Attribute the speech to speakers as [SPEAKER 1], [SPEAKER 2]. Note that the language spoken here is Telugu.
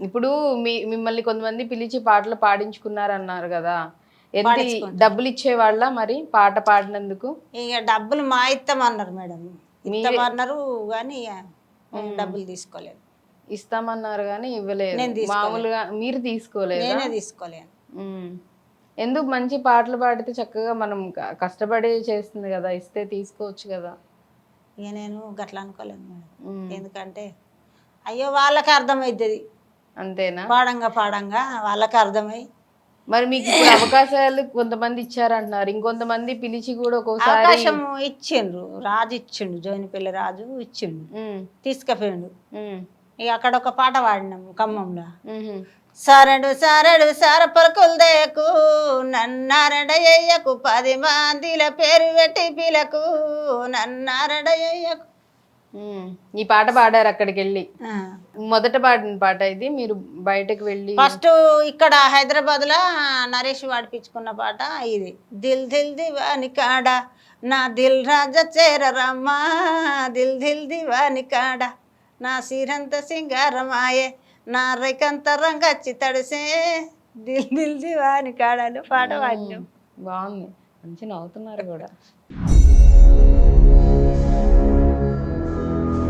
[SPEAKER 1] ఇప్పుడు మిమ్మల్ని కొంతమంది పిలిచి పాటలు పాడించుకున్నారన్నారు కదా, ఎంత
[SPEAKER 2] పాడించుకుంటారు.
[SPEAKER 1] డబ్బులు ఇచ్చేవాళ్ళ మరి పాట పాడినందుకు?
[SPEAKER 2] ఇక డబ్బులు మా ఇస్తామన్నారు మేడం, ఇస్తామన్నారు కానీ డబ్బులు తీసుకోలేదు.
[SPEAKER 1] ఇస్తామన్నారు కానీ ఇవ్వలేదు.
[SPEAKER 2] నేను తీసుకోలేదు.
[SPEAKER 1] మామూలుగా మీరు తీసుకోలేదా?
[SPEAKER 2] నేనే తీసుకోలేను.
[SPEAKER 1] ఎందుకు? మంచి పాటలు పాడితే చక్కగా మనం కష్టపడి చేస్తుంది కదా, ఇస్తే తీసుకోవచ్చు కదా.
[SPEAKER 2] ఇక నేను గట్లా అనుకోలేదు మేడం. ఎందుకంటే అయ్యో వాళ్ళకి అర్థమవుతుంది,
[SPEAKER 1] అంతేనా?
[SPEAKER 2] పాడంగా పాడంగా వాళ్ళకి అర్థమై.
[SPEAKER 1] మరి మీకు ఇప్పుడు అవకాశాలు కొంతమంది ఇచ్చారంటున్నారు, ఇంకొంతమంది పిలిచి కూడా ఒక్కోసారి
[SPEAKER 2] అవకాశం ఇచ్చిండ్రు. రాజు ఇచ్చిండు, జోనిపల్లి రాజు ఇచ్చిండు, తీసుకుపోయిండు. ఇక అక్కడ ఒక పాట పాడినాము ఖమ్మంలో. సరడు సరడు సరపరకులు దేకు నన్నారడయ్యకు 10 మందిల పేరు పెట్టి పిలకు నన్నారడయ్యకు.
[SPEAKER 1] ఈ పాట పాడారు అక్కడికి వెళ్ళి? మొదట పాడిన పాట ఇది? మీరు బయటకు వెళ్ళి
[SPEAKER 2] ఫస్ట్ ఇక్కడ హైదరాబాద్ లో నరేష్ పాడిపించుకున్న పాట ఇది. దిల్ దిల్ దివాని కాడ నా దిల్ రాజా చేరరమ్మా, దిల్ దిల్ దివాని కాడ నా సిరంత సింగారమాయే, నా రైకంత రంగచ్చి తడిసే, దిల్ దిల్ దివాని కాడలు పాట పాడినాం.
[SPEAKER 1] బాగుంది, మంచి నవ్వుతున్నారు కూడా.